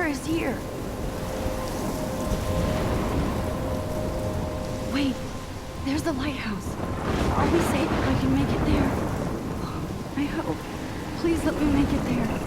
is here. Wait, there's the lighthouse. I'll be safe if I can make it there. I hope. Please let me make it there.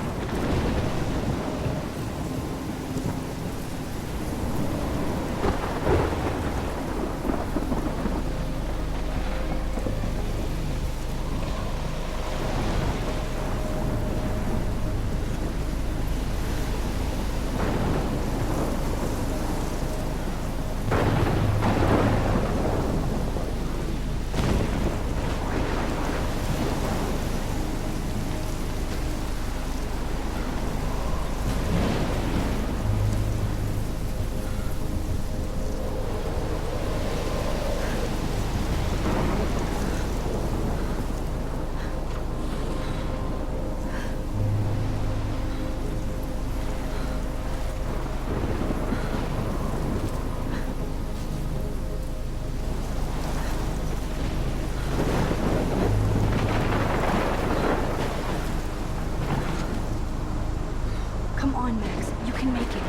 Come on, Max. You can make it.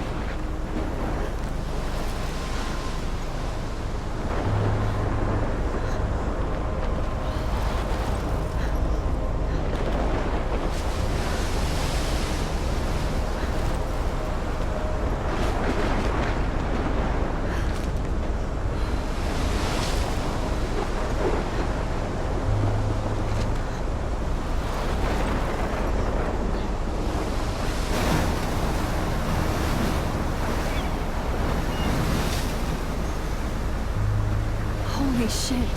Holy shit.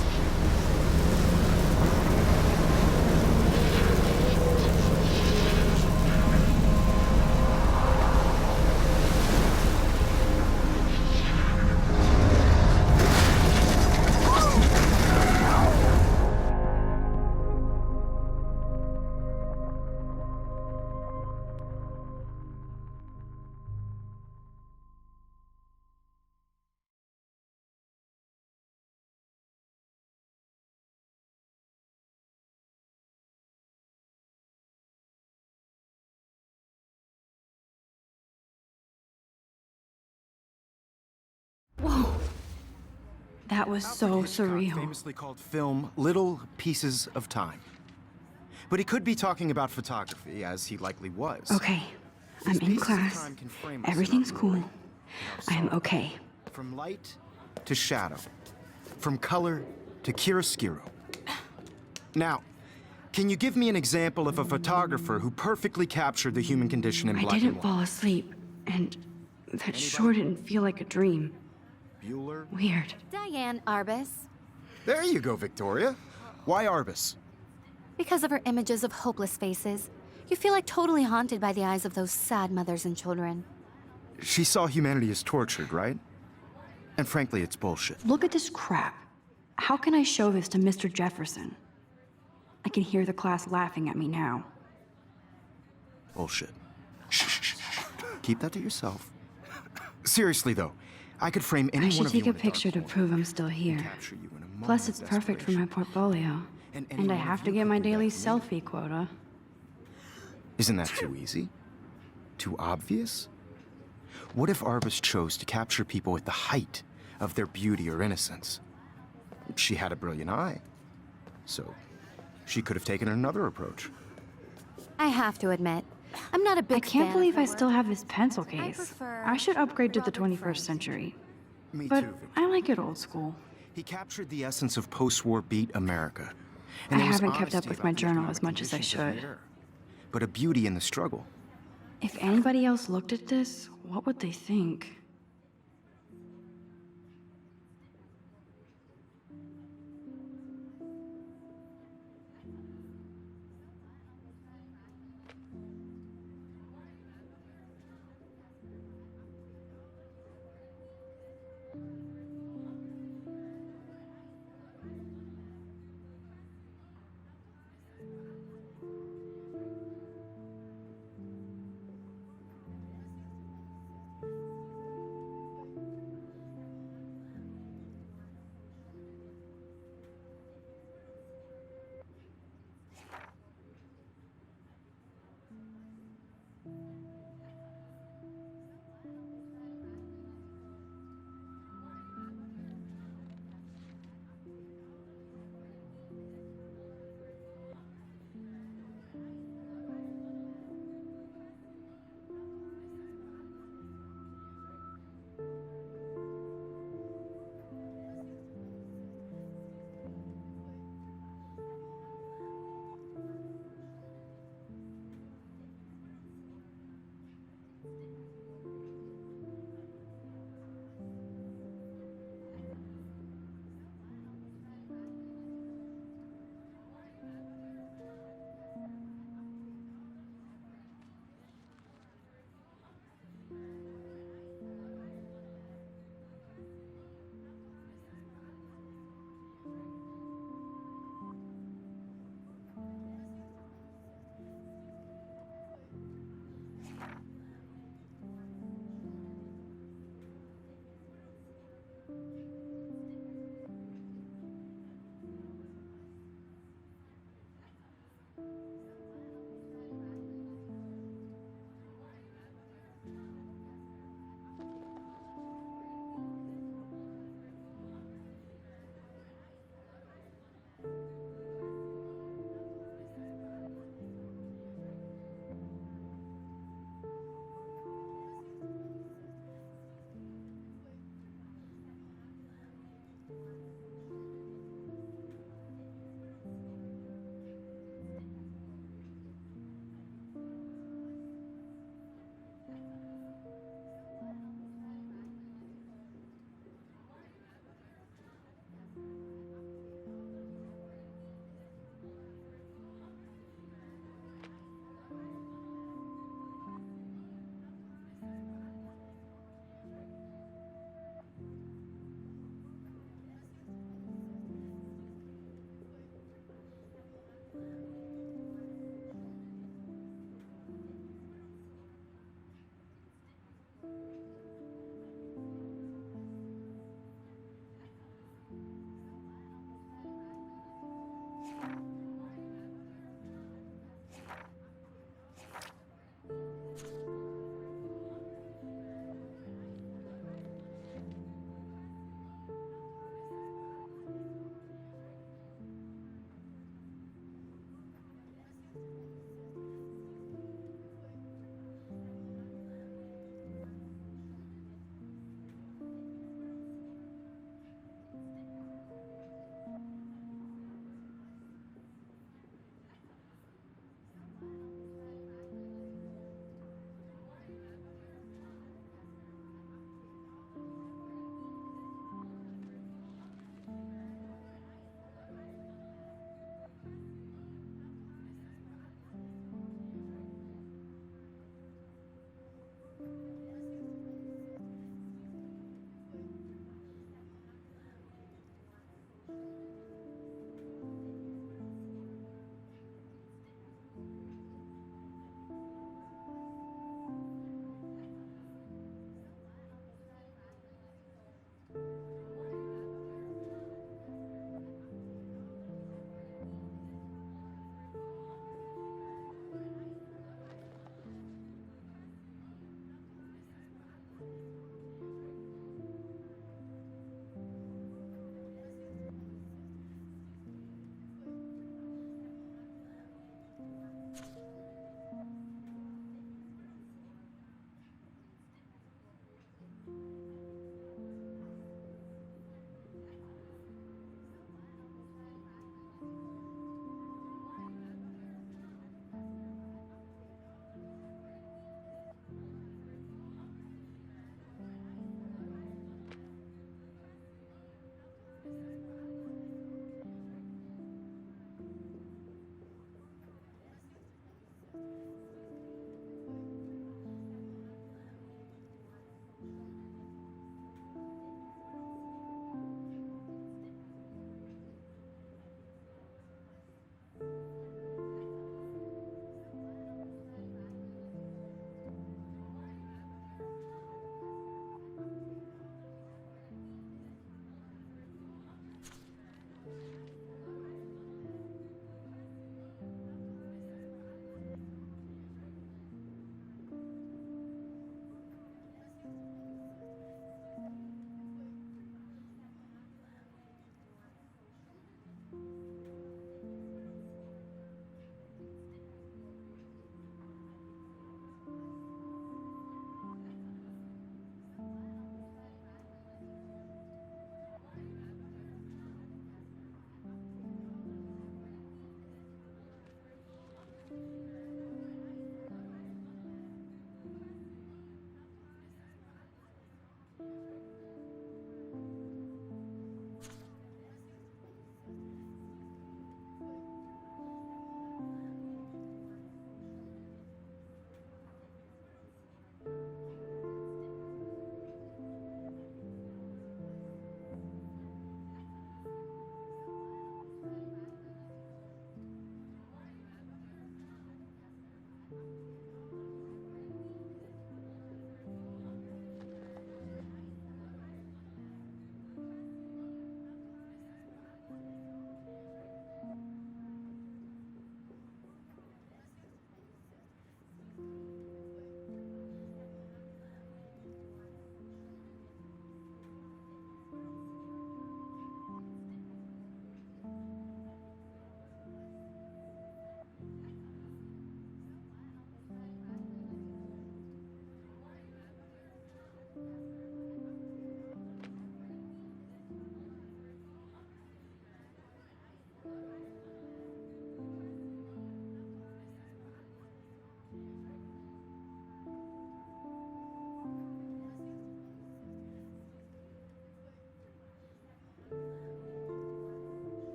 Whoa. That was so surreal. Famously called film Little Pieces of Time. But he could be talking about photography, as he likely was. Okay, I'm in class. Everything's cool. I am okay. From light to shadow. From color to chiaroscuro. Now, can you give me an example of a photographer who perfectly captured the human condition in black and white? I didn't fall asleep, and that sure didn't feel like a dream. Bueller? Weird. Diane Arbus. There you go, Victoria. Why Arbus? Because of her images of hopeless faces, you feel like totally haunted by the eyes of those sad mothers and children. She saw humanity as tortured, right? And frankly, it's bullshit. Look at this crap. How can I show this to Mr. Jefferson? I can hear the class laughing at me now. Bullshit. Shh, shh, shh. Keep that to yourself. Seriously, though, I could frame any I one should of you take a in picture to dark prove I'm still here. capture you in a moment Plus, of it's perfect for my desperation. portfolio. And And I have to get my daily selfie quota. Isn't that too easy? Too obvious? What if Arbus chose to capture people at the height of their beauty or innocence? She had a brilliant eye. So, she could have taken another approach. I have to admit, I'm not a I big can't fan believe of her I still work. have this pencil case. prefer I should upgrade to the Robert 21st Frank. century. Me But too, Victor. I like it old school. He captured the essence of post-war beat America. I there was haven't kept up honesty with about my the journal economic as much as I conditions of the should. era, but a beauty in the struggle. If anybody else looked at this, what would they think?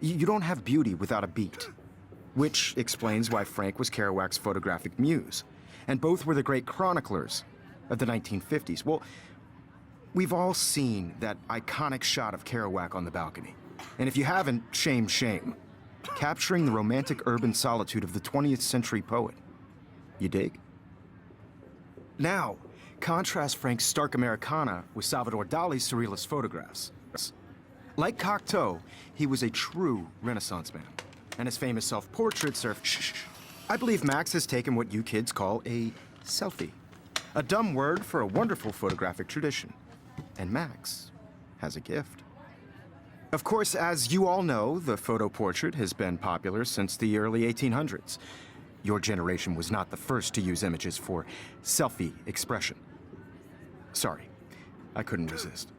You don't have beauty without a beat. Which explains why Frank was Kerouac's photographic muse. And both were the great chroniclers of the 1950s. Well, we've all seen that iconic shot of Kerouac on the balcony. And if you haven't, shame, shame. Capturing the romantic urban solitude of the 20th century poet. You dig? Now, contrast Frank's stark Americana with Salvador Dali's surrealist photographs. Like Cocteau, he was a true Renaissance man. And his famous self-portrait served I believe Max has taken what you kids call a selfie. A dumb word for a wonderful photographic tradition. And Max has a gift. Of course, as you all know, the photo portrait has been popular since the early 1800s. Your generation was not the first to use images for selfie expression. Sorry, I couldn't resist.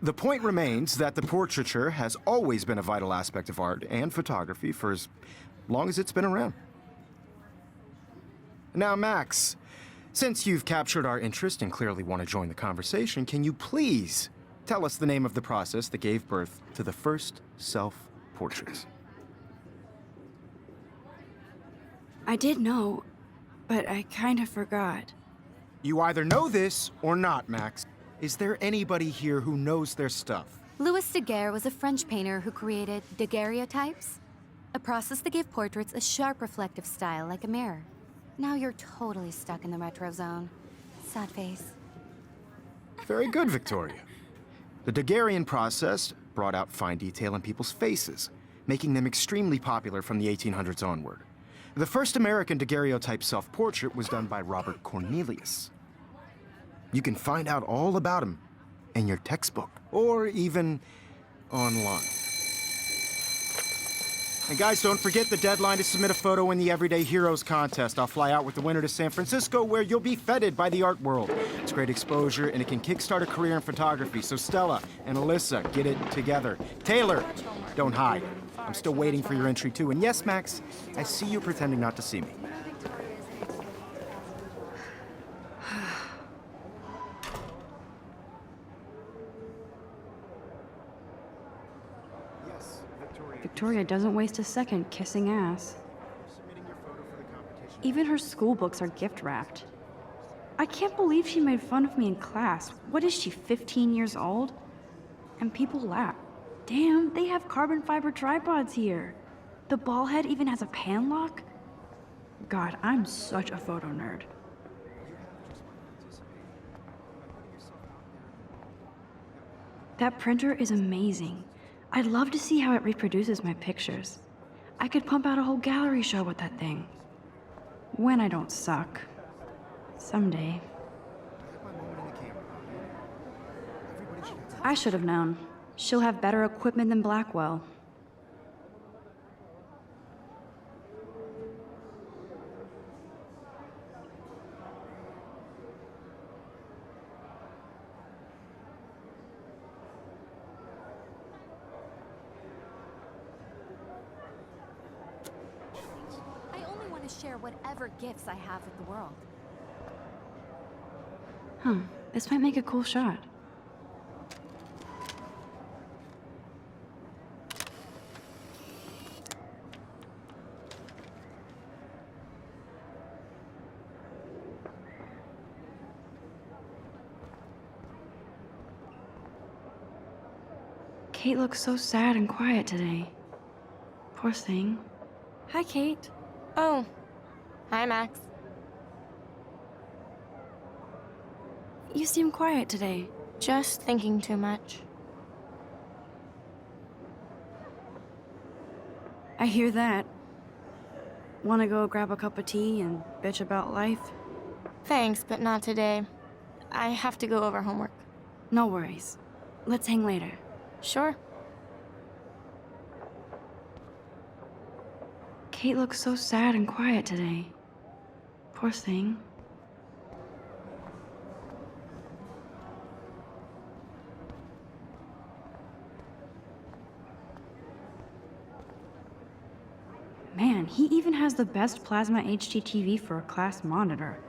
The point remains that the portraiture has always been a vital aspect of art and photography for as long as it's been around. Now, Max, since you've captured our interest and clearly want to join the conversation, can you please tell us the name of the process that gave birth to the first self-portraits? I did know, but I kind of forgot. You either know this or not, Max. Is there anybody here who knows their stuff? Louis Daguerre was a French painter who created daguerreotypes, a process that gave portraits a sharp reflective style like a mirror. Now you're totally stuck in the retro zone. Sad face. Very good, Victoria. The Daguerrean process brought out fine detail in people's faces, making them extremely popular from the 1800s onward. The first American daguerreotype self-portrait was done by Robert Cornelius. You can find out all about him in your textbook, or even online. And guys, don't forget the deadline to submit a photo in the Everyday Heroes contest. I'll fly out with the winner to San Francisco, where you'll be feted by the art world. It's great exposure, and it can kickstart a career in photography. So Stella and Alyssa, get it together. Taylor, don't hide. I'm still waiting for your entry, too. And yes, Max, I see you pretending not to see me. Victoria doesn't waste a second kissing ass. Even her school books are gift-wrapped. I can't believe she made fun of me in class. What is she, 15 years old? And people laugh. Damn, they have carbon fiber tripods here. The ball head even has a pan lock? God, I'm such a photo nerd. That printer is amazing. I'd love to see how it reproduces my pictures. I could pump out a whole gallery show with that thing. When I don't suck. Someday. I should have known. She'll have better equipment than Blackwell. I only want to share whatever gifts I have with the world. Huh, this might make a cool shot. Kate looks so sad and quiet today. Poor thing. Hi, Kate. Oh. Hi, Max. You seem quiet today. Just thinking too much. I hear that. Wanna go grab a cup of tea and bitch about life? Thanks, but not today. I have to go over homework. No worries. Let's hang later. Sure. Kate looks so sad and quiet today. Poor thing. Man, he even has the best plasma HDTV for a class monitor.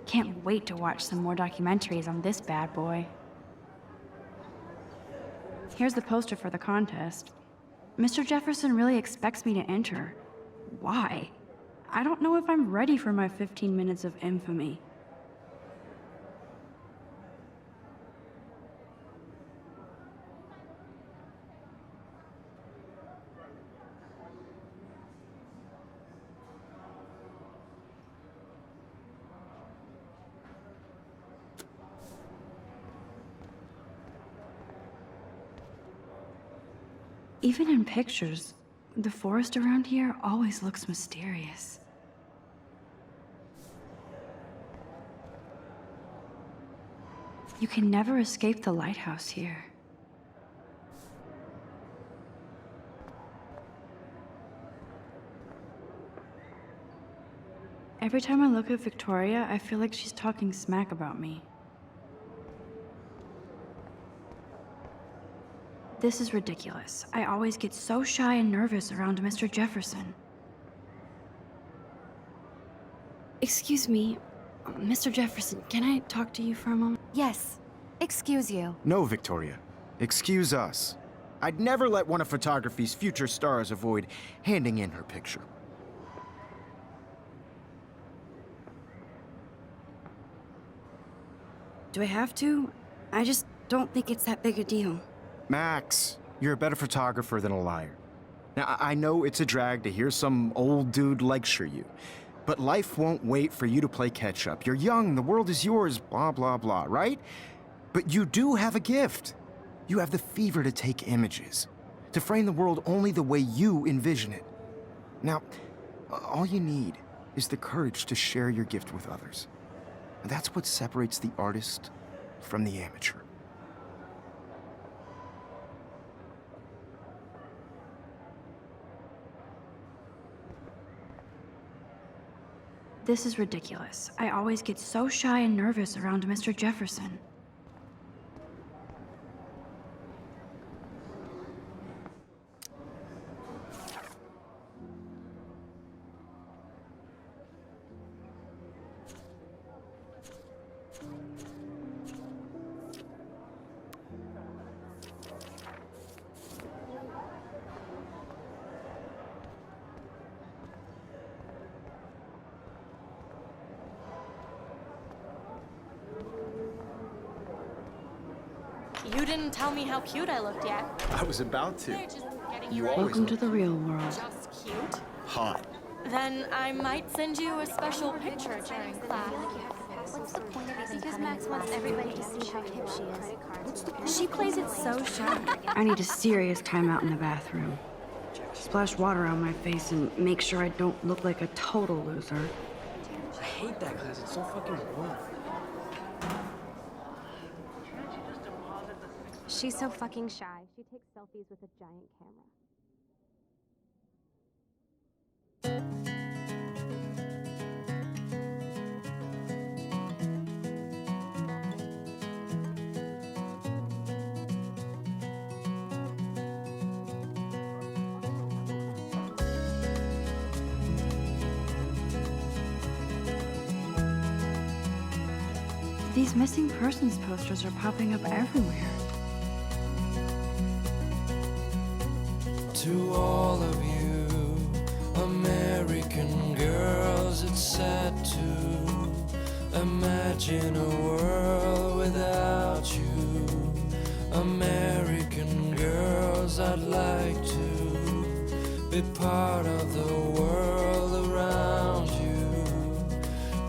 Can't wait to watch some more documentaries on this bad boy. Here's the poster for the contest. Mr. Jefferson really expects me to enter. Why? I don't know if I'm ready for my 15 minutes of infamy. Even in pictures, the forest around here always looks mysterious. You can never escape the lighthouse here. Every time I look at Victoria, I feel like she's talking smack about me. This is ridiculous. I always get so shy and nervous around Mr. Jefferson. Excuse me, Mr. Jefferson, can I talk to you for a moment? Yes. Excuse you. No, Victoria. Excuse us. I'd never let one of photography's future stars avoid handing in her picture. Do I have to? I just don't think it's that big a deal. Max, you're a better photographer than a liar. Now, I know it's a drag to hear some old dude lecture you, but life won't wait for you to play catch-up. You're young, the world is yours, blah, blah, blah, right? But you do have a gift. You have the fever to take images, to frame the world only the way you envision it. Now, all you need is the courage to share your gift with others. And that's what separates the artist from the amateur. This is ridiculous. I always get so shy and nervous around Mr. Jefferson. You didn't tell me how cute I looked yet. I was about to. They're just getting You you ready. always Welcome to the real world. Just cute. hot. Then I might send you a special picture during class. What's the point of even because Max wants everybody to see how hip she is. She plays it so shy. I need a serious timeout in the bathroom. Splash water on my face and make sure I don't look like a total loser. I hate that class. It's so fucking boring. She's so fucking shy. She takes selfies with a giant camera. These missing persons posters are popping up everywhere. To all of you American girls, it's sad to imagine a world without you. American girls, I'd like to be part of the world around you.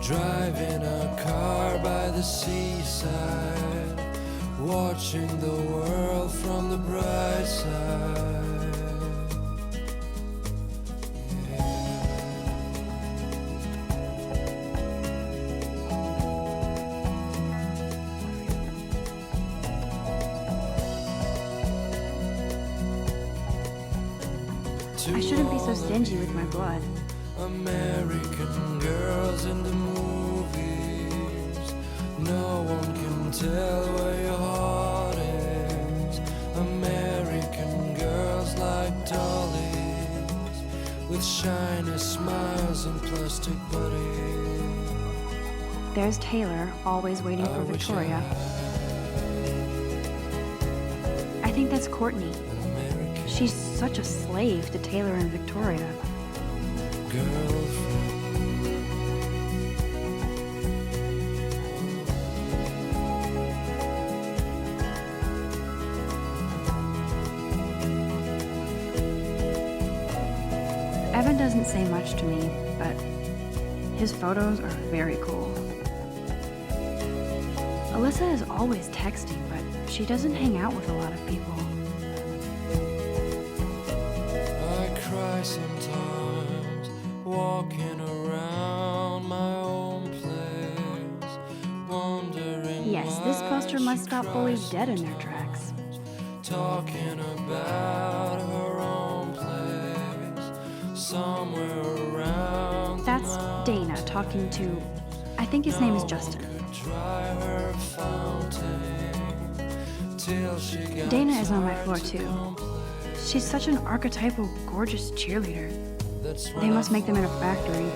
Driving a car by the seaside, watching the world from the bright side. I shouldn't be so stingy with my blood. American girls in the movies, no one can tell where your heart is. American girls like dollies, with shiny smiles and plastic bodies. There's Taylor, always waiting for Victoria. I think that's Courtney. She's such a slave to Taylor and Victoria. girlfriend. Evan doesn't say much to me, but his photos are very cool. Alyssa is always texting, but she doesn't hang out with a lot of people. I cry sometimes, walking around my own place, wondering Yes, this why poster she must stop bullies cries dead in their tracks. talking about her own place, somewhere around the That's Dana talking to, I think his name is Justin. dry her fountain till she got Dana is on my floor too. She's such an archetypal, gorgeous cheerleader. That's They must make them in a factory.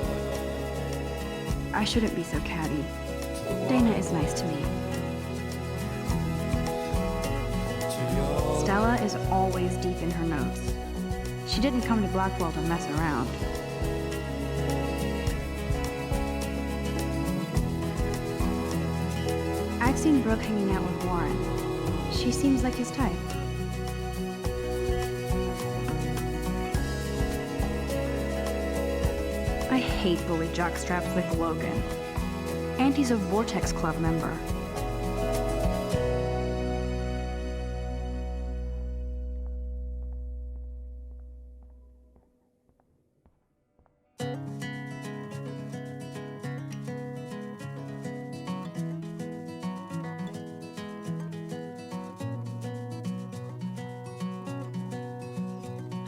I shouldn't be so catty. Dana is nice to me. Stella is always deep in her notes. She didn't come to Blackwell to mess around. I've seen Brooke hanging out with Warren. She seems like his type. I hate bully jockstraps like Logan. And he's a Vortex Club member.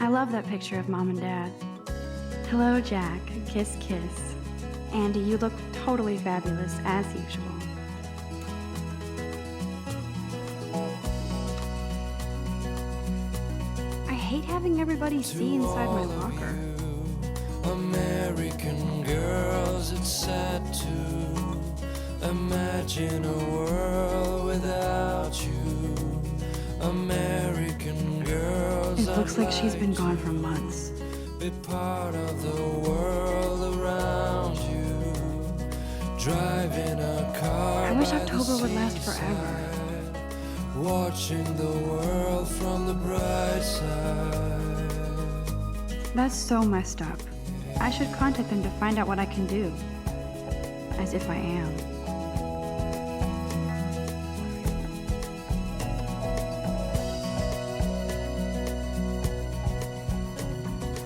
I love that picture of Mom and Dad. Hello, Jack. Kiss, kiss. Andy, you look totally fabulous, as usual. I hate having everybody see inside my locker. American girls, it's sad to imagine a world without you. American girls, It looks I'd like she's been like gone for months. to be part of the world around you. Driving a car. I wish by the October would last forever. seaside, watching the world from the bright side. That's so messed up. I should contact them to find out what I can do. As if I am.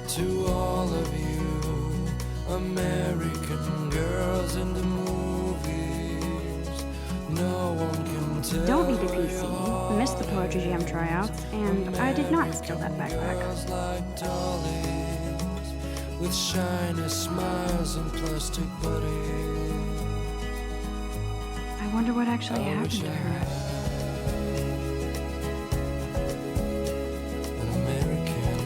To all of you, American girls in the movies, no one can tell. Don't need a PC. Missed the Poetry Jam tryouts, and I did not steal that backpack. Girls like dollies, with shiny smiles and plastic buddies. I wonder what actually happened to her. An American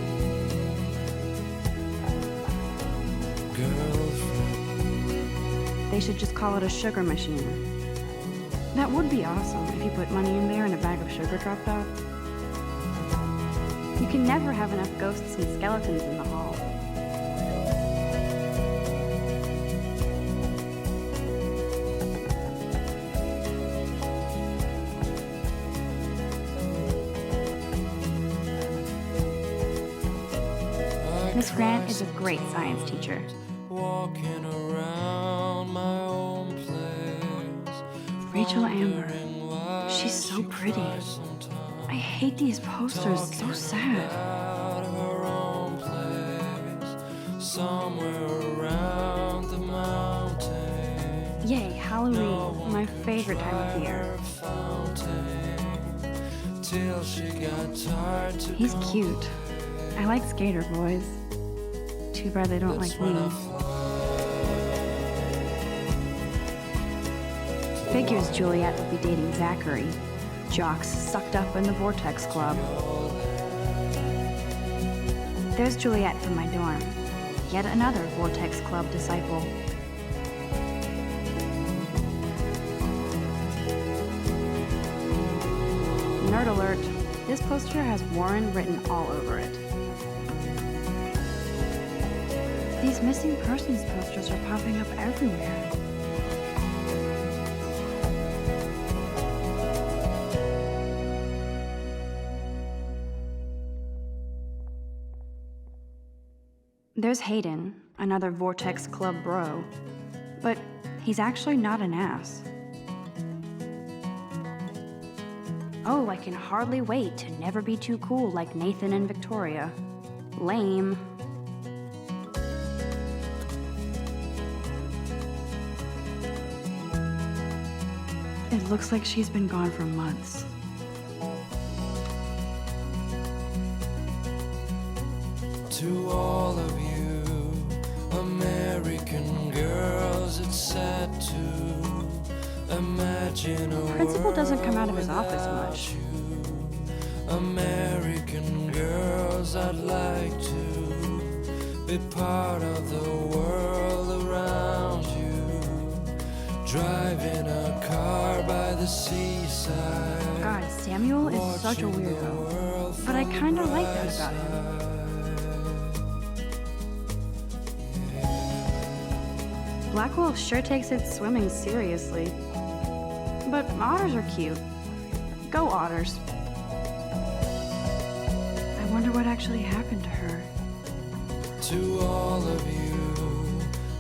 girlfriend. They should just call it a sugar machine. That would be awesome if you put money in there and a bag of sugar dropped off. You can never have enough ghosts and skeletons in the hall. Miss Grant is a great science teacher. Walking around my own place. Rachel Amber. wondering why She's so she pretty. cries sometimes. I hate these posters, so sad. Out of her own place, somewhere around the mountain. Yay, Halloween, my favorite time of year. Her fountain, till she got tired to He's come. cute. I like skater boys. Too bad they don't like me. Figures Juliet would be dating Zachary. Jocks sucked up in the Vortex Club. There's Juliet from my dorm. Yet another Vortex Club disciple. Nerd alert. This poster has Warren written all over it. These missing persons posters are popping up everywhere. There's Hayden, another Vortex Club bro, but he's actually not an ass. Oh, I can hardly wait to never be too cool like Nathan and Victoria. Lame. It looks like she's been gone for months. To all of you American girls, it's sad to imagine a Principal doesn't come out of his world office without much. you. American girls, I'd like to be part of the world around you. Driving a car by the seaside. God, Samuel is such a weirdo, but I kinda like that about him. Blackwell sure takes its swimming seriously. But otters are cute. Go otters. I wonder what actually happened to her. To all of you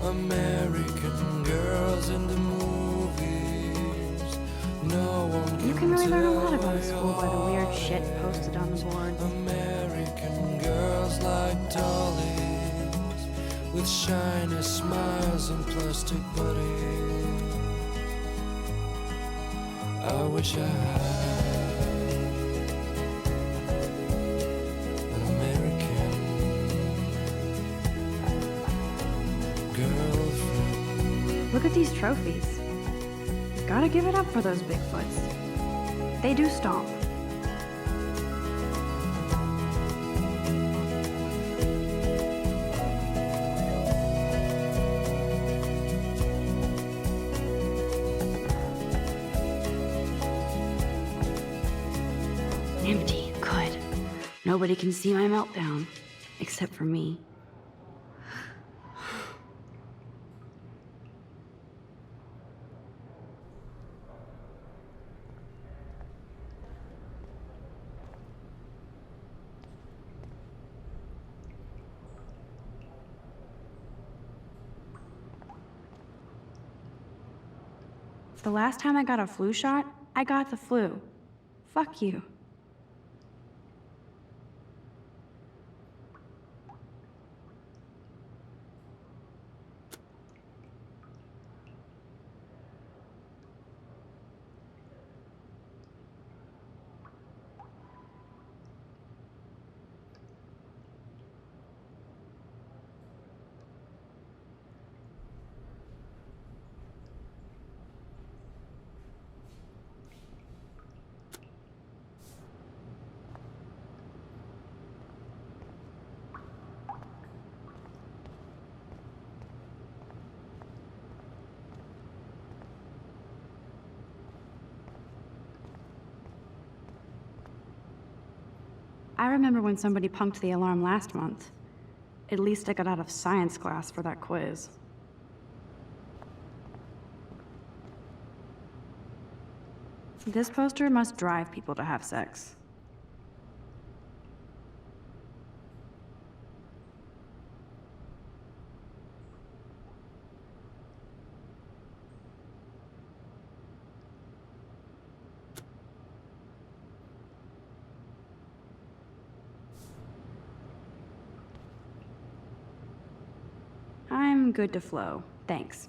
American girls in the movies, no one You can really learn a lot tell about a where school by the you weird are. shit posted on the board. American girls like dollies with shiny smiles and plastic bodies. I wish I had an American girlfriend. Look at these trophies. Gotta give it up for those Bigfoots. They do stomp. Empty. Good. Nobody can see my meltdown. Except for me. The last time I got a flu shot, I got the flu. Fuck you. I remember when somebody punked the alarm last month. At least I got out of science class for that quiz. This poster must drive people to have sex. I'm good to flow, thanks.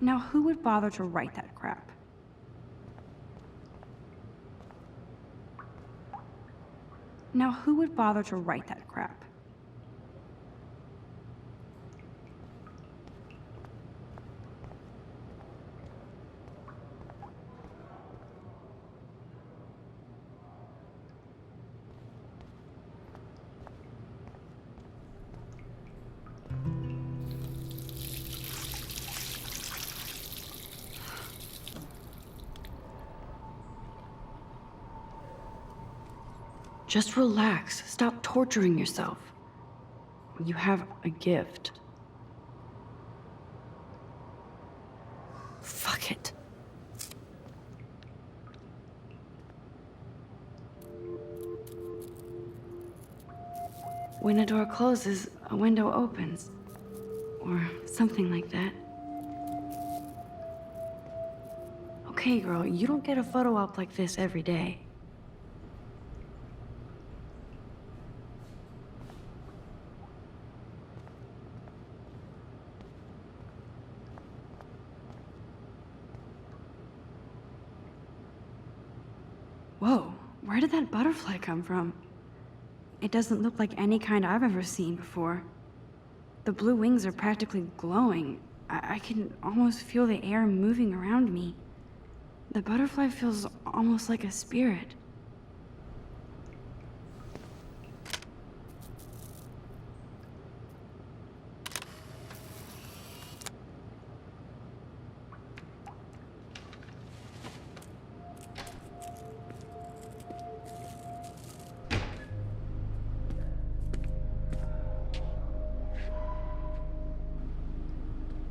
Now, who would bother to write that crap? Now, who would bother to write that crap? Just relax. Stop torturing yourself. You have a gift. Fuck it. When a door closes, a window opens. Or something like that. Okay, girl, you don't get a photo op like this every day. Whoa, where did that butterfly come from? It doesn't look like any kind I've ever seen before. The blue wings are practically glowing. I can almost feel the air moving around me. The butterfly feels almost like a spirit.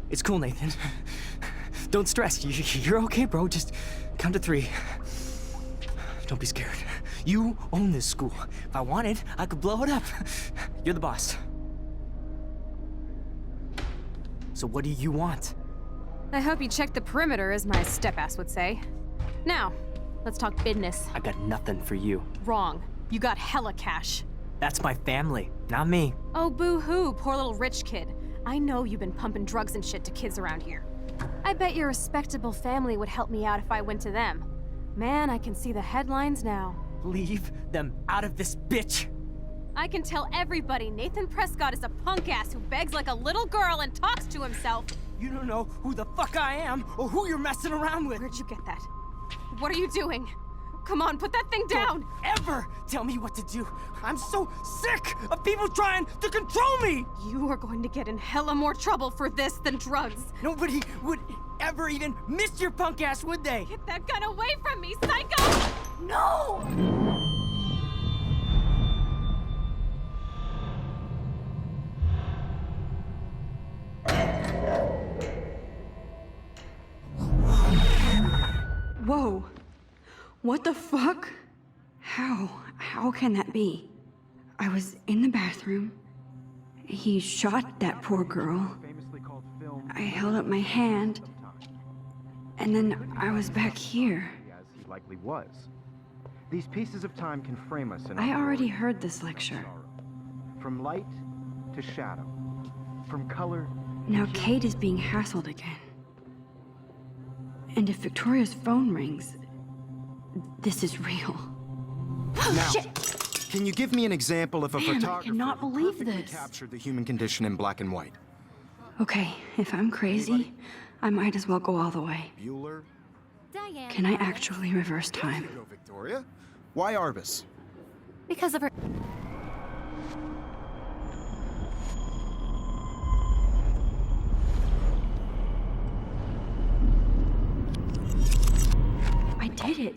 It's cool, Nathan. Don't stress. You're okay, bro. Just count to 3. Don't be scared. You own this school. If I wanted, I could blow it up. You're the boss. So what do you want? I hope you checked the perimeter, as my step-ass would say. Now, let's talk business. I got nothing for you. Wrong. You got hella cash. That's my family, not me. Oh, boo-hoo, poor little rich kid. I know you've been pumping drugs and shit to kids around here. I bet your respectable family would help me out if I went to them. Man, I can see the headlines now. Leave them out of this bitch. I can tell everybody Nathan Prescott is a punk ass who begs like a little girl and talks to himself. You don't know who the fuck I am or who you're messing around with. Where'd you get that? What are you doing? Come on, put that thing down! Don't ever tell me what to do. I'm so sick of people trying to control me! You are going to get in hella more trouble for this than drugs. Nobody would ever even miss your punk ass, would they? Get that gun away from me, psycho! No! Whoa. What the fuck? How can that be? I was in the bathroom. He shot that poor girl. I held up my hand. And then I was back here. As he likely was. These pieces of time can frame us in I our already glory heard this lecture. and sorrow. From light to shadow. From color. Now Kate is being hassled again. And if Victoria's phone rings, this is real. Now, Shit! can you give me an example of a Man, I photographer cannot who believe perfectly this. captured the human condition in black and white? Okay, if I'm crazy, I might as well go all the way. Bueller? Diane. Can I actually reverse time? Go, Victoria. Why Arbus? Because of her. I did it.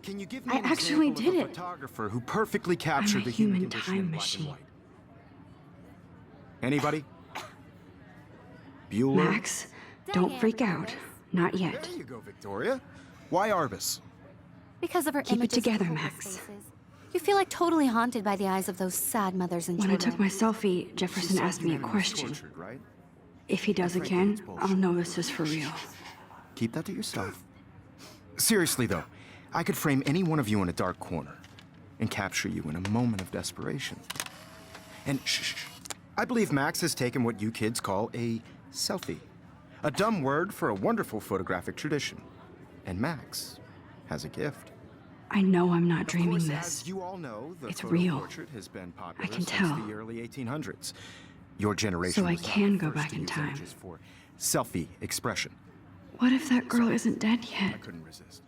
Can you give me I an actually example did of a it. photographer who perfectly captured the human human condition time in black machine. and white? Anybody? Bueller? Max, don't Diane freak out. Arbus. Not yet. There you go, Victoria. Why Arbus? Because of her Keep it images together, of homeless Max. faces. You feel like totally haunted by the eyes of those sad mothers and When I children. took my selfie, Jefferson She asked said me a human was question. tortured, right? If he does Frankly, again, it's bullshit. I'll know this is for real. Keep that to yourself. Seriously, though, I could frame any one of you in a dark corner and capture you in a moment of desperation. And shh. I believe Max has taken what you kids call a selfie. A dumb word for a wonderful photographic tradition. And Max has a gift. I know I'm not Of dreaming course, this. as you all know, the It's photo real. portrait has been popular I can since tell. the early 1800s. Your generation So I was not can the go first back to in use time. images for selfie expression. What if that girl isn't dead I yet? couldn't resist.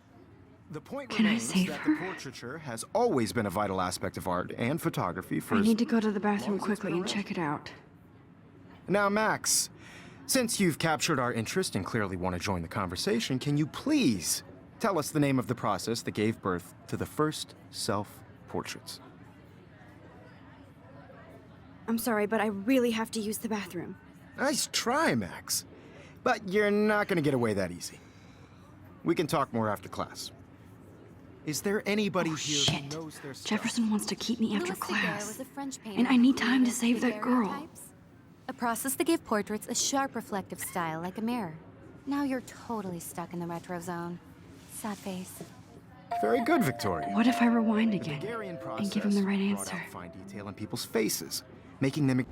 The point Can I remains save that her? the portraiture has always been a vital aspect of art and photography for I as need to go to the bathroom long as it's quickly been and around. check it out. Now, Max, since you've captured our interest and clearly want to join the conversation, can you please tell us the name of the process that gave birth to the first self-portraits? I'm sorry, but I really have to use the bathroom. Nice try, Max. But you're not gonna get away that easy. We can talk more after class. Is there anybody Oh, here shit. who knows their stuff? Jefferson wants to keep me after Louis Daguerre class. was a French painter And I who need time to created save that girl. daguerreotypes, a process that gave portraits a sharp reflective style like a mirror. Now you're totally stuck in the retro zone. Sad face. Very good, Victoria. What if I rewind The again Daguerrean and give him the right process brought answer? out fine detail in people's faces, making them.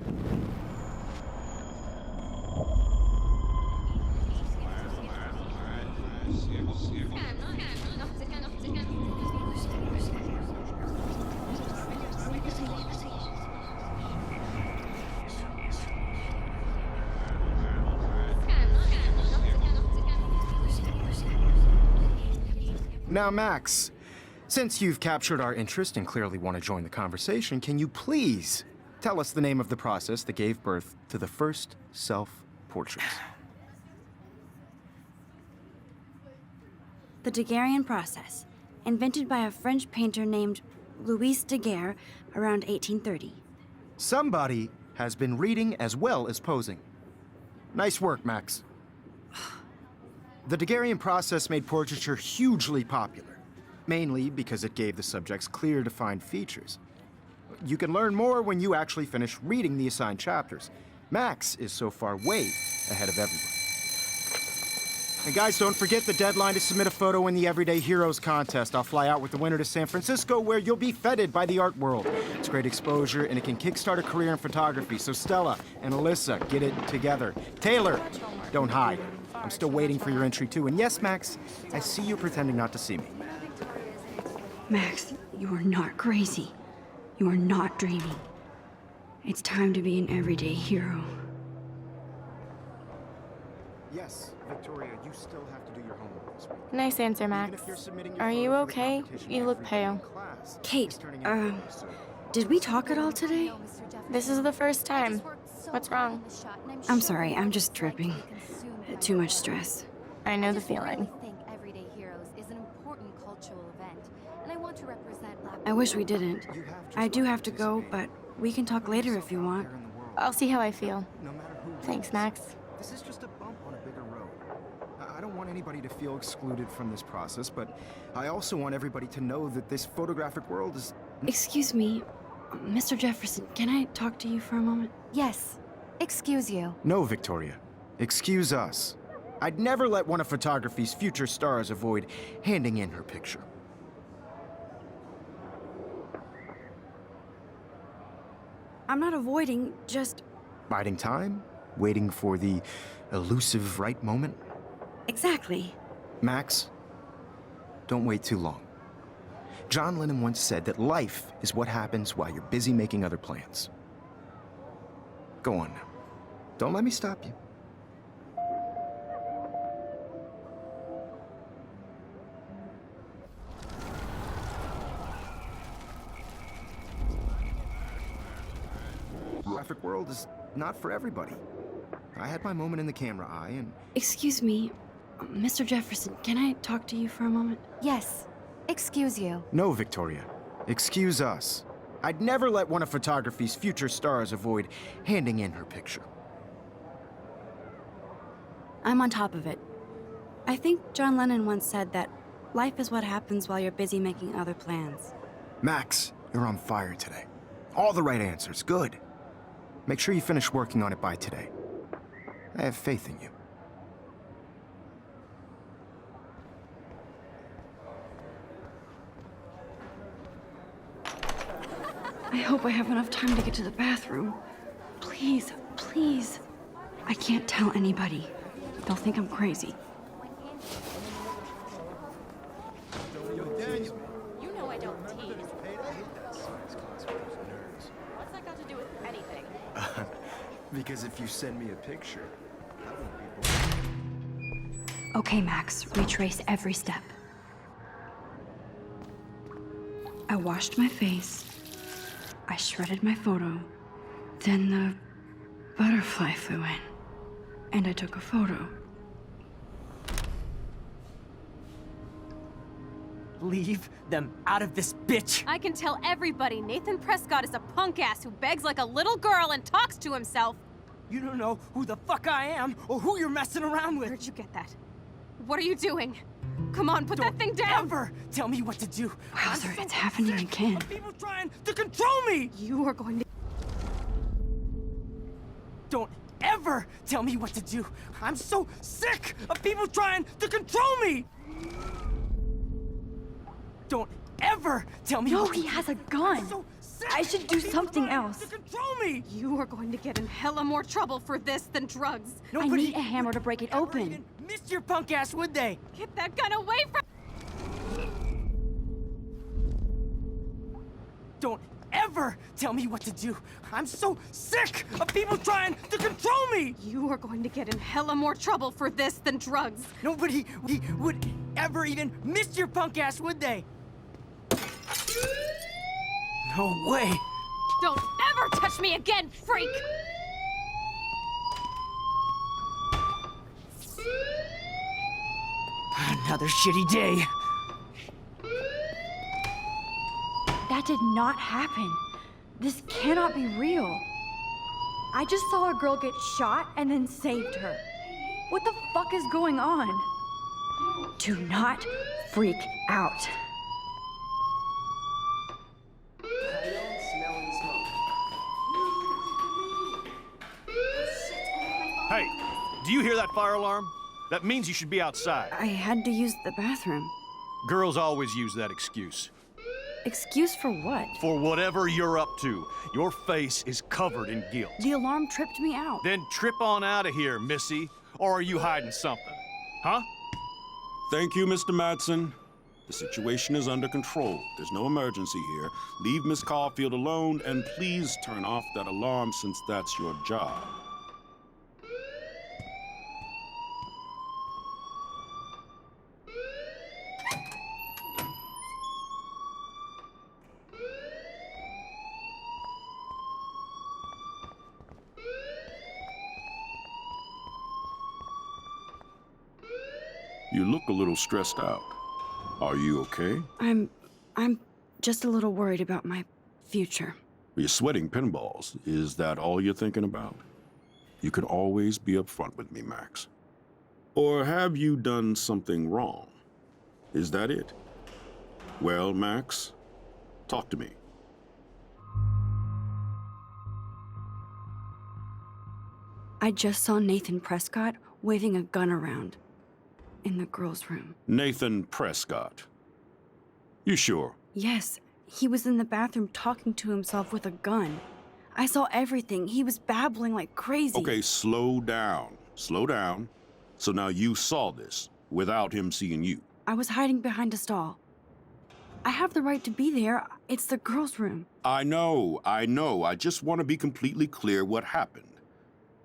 Now, Max, since you've captured our interest and clearly want to join the conversation, can you please tell us the name of the process that gave birth to the first self-portraits? The Daguerrean process, invented by a French painter named Louis Daguerre around 1830. Somebody has been reading as well as posing. Nice work, Max. The Daguerrean process made portraiture hugely popular, mainly because it gave the subjects clear, defined features. You can learn more when you actually finish reading the assigned chapters. Max is so far way ahead of everybody. And guys, don't forget the deadline to submit a photo in the Everyday Heroes contest. I'll fly out with the winner to San Francisco, where you'll be feted by the art world. It's great exposure, and it can kickstart a career in photography. So Stella and Alyssa, get it together. Taylor, don't hide. I'm still waiting for your entry, too. And yes, Max, I see you pretending not to see me. Max, you are not crazy. You are not dreaming. It's time to be an everyday hero. Yes, Victoria, you still have to do your homework this week. Nice answer, Even Max. if you're submitting your Are you photo for the okay? competition You look every day in pale. class, Kate, it's turning into an episode. did we talk at all today? This is the first time. What's wrong? I'm sorry, I'm just tripping. Too much stress. I know the just really feeling. think Everyday Heroes is an important cultural event, and I want to represent Black I wish we didn't. You have just I do like have to go, but we can talk later if you want. there in the world, I'll see how I feel. no matter who Thanks, wins. Max. This is just a bump on a bigger road. I don't want anybody to feel excluded from this process, but I also want everybody to know that this photographic world is... Excuse me, Mr. Jefferson, can I talk to you for a moment? Yes. Excuse you. No, Victoria. Excuse us. I'd never let one of photography's future stars avoid handing in her picture. I'm not avoiding, just... Biding time? Waiting for the elusive right moment? Exactly. Max, don't wait too long. John Lennon once said that life is what happens while you're busy making other plans. Go on now. Don't let me stop you. The graphic world is not for everybody. I had my moment in the camera eye, and Excuse me, Mr. Jefferson, can I talk to you for a moment? Yes. Excuse you. no, Victoria. Excuse us. I'd never let one of photography's future stars avoid handing in her picture. I'm on top of it. I think John Lennon once said that life is what happens while you're busy making other plans. Max, you're on fire today. All the right answers. Good. Make sure you finish working on it by today. I have faith in you. I hope I have enough time to get to the bathroom. Please, please. I can't tell anybody. They'll think I'm crazy. You know I don't tease. What's that got to do with anything? Because if you send me a picture, Okay, Max, retrace every step. I washed my face. I shredded my photo. Then the butterfly flew in. And I took a photo. Leave them out of this, bitch! I can tell everybody Nathan Prescott is a punk ass who begs like a little girl and talks to himself. You don't know who the fuck I am or who you're messing around with. Where'd you get that? What are you doing? Come on, put that thing down! Ever tell me what to do. Wowzer, it's happening again. Of people trying to control me! You are going to... Don't ever tell me what to do. I'm so sick of people trying to control me! Don't ever tell me No, what to he do. has a gun. I'm so sick I should do of people something trying else. To control me! You are going to get in hella more trouble for this than drugs. I need a hammer to break it ever open. even miss your punk ass, would they? Get that gun away from... Don't ever tell me what to do. I'm so sick of people trying to control me! You are going to get in hella more trouble for this than drugs. Nobody would ever even miss your punk ass, would they? No way! Don't ever touch me again, freak! Another shitty day. That did not happen. This cannot be real. I just saw a girl get shot and then saved her. What the fuck is going on? Do not freak out. Hey, do you hear that fire alarm? That means you should be outside. I had to use the bathroom. Girls always use that excuse. Excuse for what? For whatever you're up to, your face is covered in guilt. The alarm tripped me out. Then trip on out of here, Missy. Or are you hiding something? Huh? Thank you, Mr. Madsen. The situation is under control. There's no emergency here. Leave Miss Caulfield alone, and please turn off that alarm since that's your job. You look a little stressed out. Are you okay? I'm just a little worried about my future. You're sweating pinballs. Is that all you're thinking about? You can always be upfront with me, Max. Or have you done something wrong? Is that it? Well, Max, talk to me. I just saw Nathan Prescott waving a gun around in the girls' room. Nathan Prescott. You sure? Yes, he was in the bathroom talking to himself with a gun. I saw everything. He was babbling like crazy. Okay, slow down. Slow down. So now you saw this without him seeing you. I was hiding behind a stall. I have the right to be there. It's the girls' room. I know. I just want to be completely clear what happened.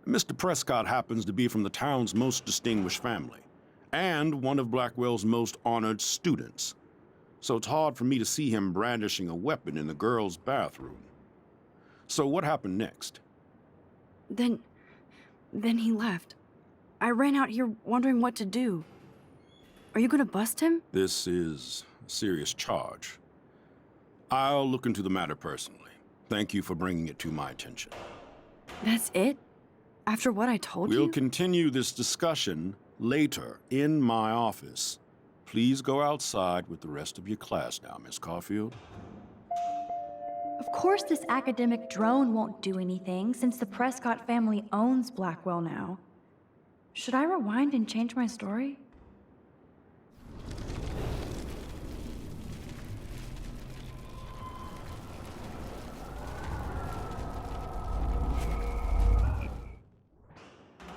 Mr. Prescott happens to be from the town's most distinguished family, and one of Blackwell's most honored students. So it's hard for me to see him brandishing a weapon in the girls' bathroom. So what happened next? Then he left. I ran out here wondering what to do. Are you gonna bust him? This is a serious charge. I'll look into the matter personally. Thank you for bringing it to my attention. That's it? After what I told you? We'll continue this discussion later in my office. Please go outside with the rest of your class now, Miss Caulfield. Of course this academic drone won't do anything since the Prescott family owns Blackwell now. Should I rewind and change my story?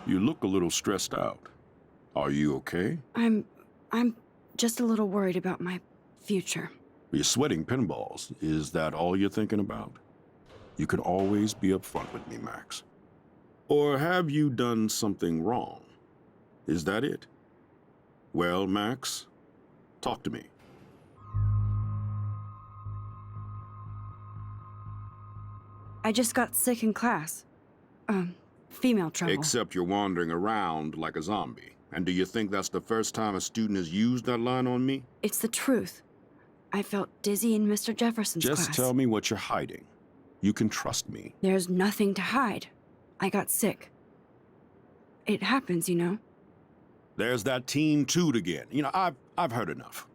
You look a little stressed out. Are you okay? I'm just a little worried about my future. You're sweating pinballs. Is that all you're thinking about? You can always be upfront with me, Max. Or have you done something wrong? Is that it? Well, Max, talk to me. I just got sick in class. Female trouble. Except you're wandering around like a zombie. And do you think that's the first time a student has used that line on me? It's the truth. I felt dizzy in Mr. Jefferson's class. Just tell me what you're hiding. You can trust me. There's nothing to hide. I got sick. It happens, you know. There's that Team Toot again. You know, I've heard enough.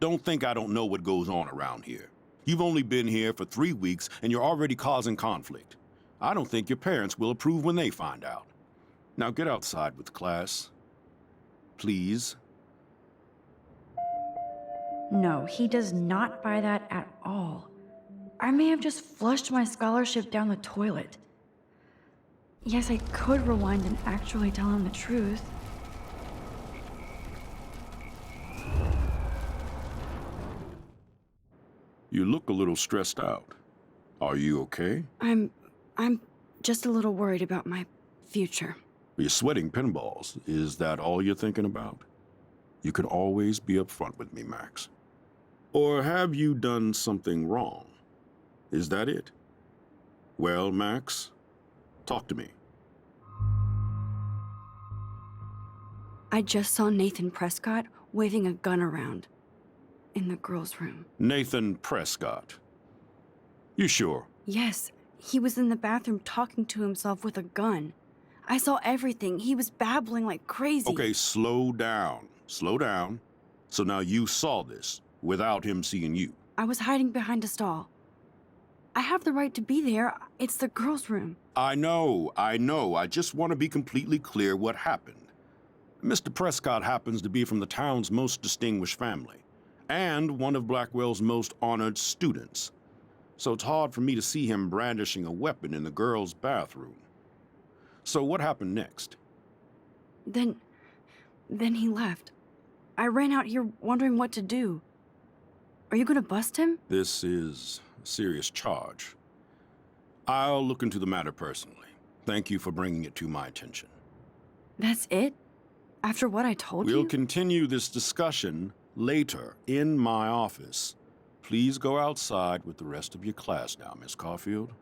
Don't think I don't know what goes on around here. You've only been here for 3 weeks, and you're already causing conflict. I don't think your parents will approve when they find out. Now get outside with class. Please. No, he does not buy that at all. I may have just flushed my scholarship down the toilet. Yes, I could rewind and actually tell him the truth. You look a little stressed out. Are you okay? I'm just a little worried about my future. You're sweating pinballs. Is that all you're thinking about? You can always be upfront with me, Max. Or have you done something wrong? Is that it? Well, Max, talk to me. I just saw Nathan Prescott waving a gun around in the girls' room. Nathan Prescott. You sure? Yes, he was in the bathroom talking to himself with a gun. I saw everything. He was babbling like crazy. Okay, slow down. Slow down. So now you saw this without him seeing you. I was hiding behind a stall. I have the right to be there. It's the girls' room. I know. I just want to be completely clear what happened. Mr. Prescott happens to be from the town's most distinguished family, and one of Blackwell's most honored students. So it's hard for me to see him brandishing a weapon in the girls' bathroom. So what happened next? Then he left. I ran out here wondering what to do. Are you gonna bust him? This is a serious charge. I'll look into the matter personally. Thank you for bringing it to my attention. That's it? After what I told you? We'll continue this discussion later in my office. Please go outside with the rest of your class now, Miss Caulfield.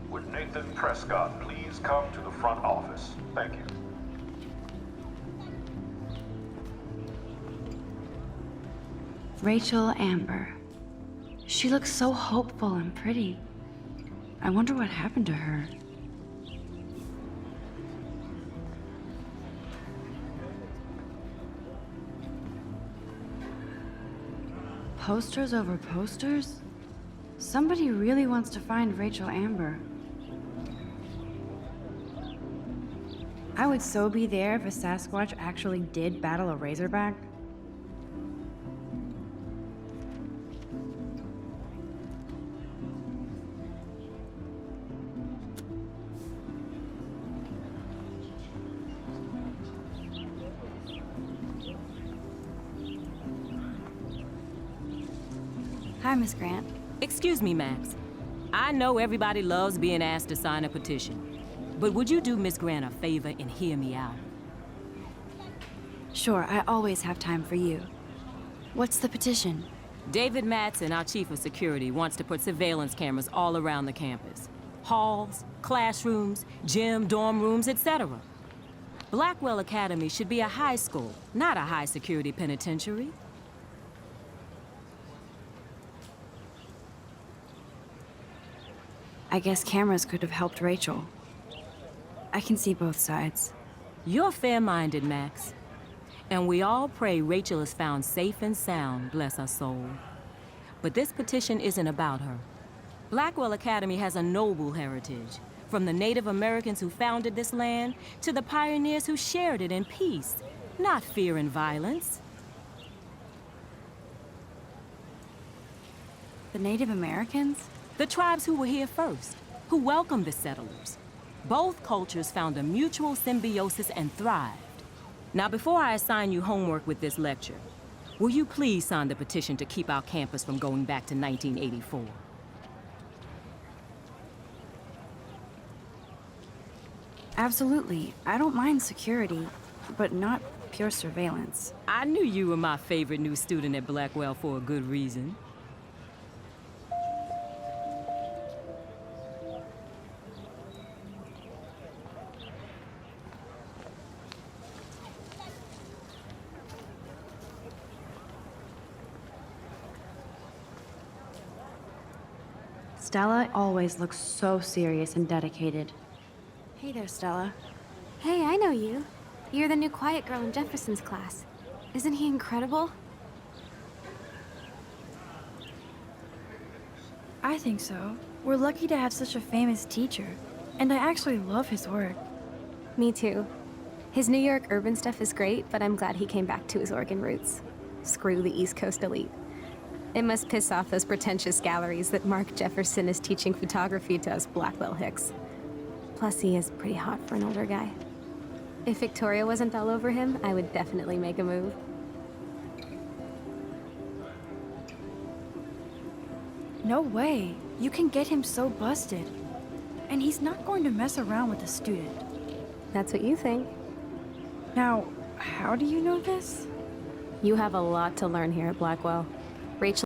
Would Nathan Prescott please come to the front office? Thank you. Rachel Amber. She looks so hopeful and pretty. I wonder what happened to her. Posters over posters? Somebody really wants to find Rachel Amber. I would so be there if a Sasquatch actually did battle a Razorback. Hi, Miss Grant. Excuse me, Max. I know everybody loves being asked to sign a petition, but would you do Miss Grant a favor and hear me out? Sure, I always have time for you. What's the petition? David Matson, our chief of security, wants to put surveillance cameras all around the campus. Halls, classrooms, gym, dorm rooms, etc. Blackwell Academy should be a high school, not a high-security penitentiary. I guess cameras could have helped Rachel. I can see both sides. You're fair-minded, Max. And we all pray Rachel is found safe and sound, bless her soul. But this petition isn't about her. Blackwell Academy has a noble heritage, from the Native Americans who founded this land to the pioneers who shared it in peace, not fear and violence. The Native Americans? The tribes who were here first, who welcomed the settlers. Both cultures found a mutual symbiosis and thrived. Now, before I assign you homework with this lecture, will you please sign the petition to keep our campus from going back to 1984? Absolutely. I don't mind security, but not pure surveillance. I knew you were my favorite new student at Blackwell for a good reason. Stella always looks so serious and dedicated. Hey there, Stella. Hey, I know you. You're the new quiet girl in Jefferson's class. Isn't he incredible? I think so. We're lucky to have such a famous teacher. And I actually love his work. Me too. His New York urban stuff is great, but I'm glad he came back to his Oregon roots. Screw the East Coast elite. It must piss off those pretentious galleries that Mark Jefferson is teaching photography to us Blackwell hicks. Plus, he is pretty hot for an older guy. If Victoria wasn't all over him, I would definitely make a move. No way. You can get him so busted. And he's not going to mess around with a student. That's what you think. Now, how do you know this? You have a lot to learn here at Blackwell. Rachel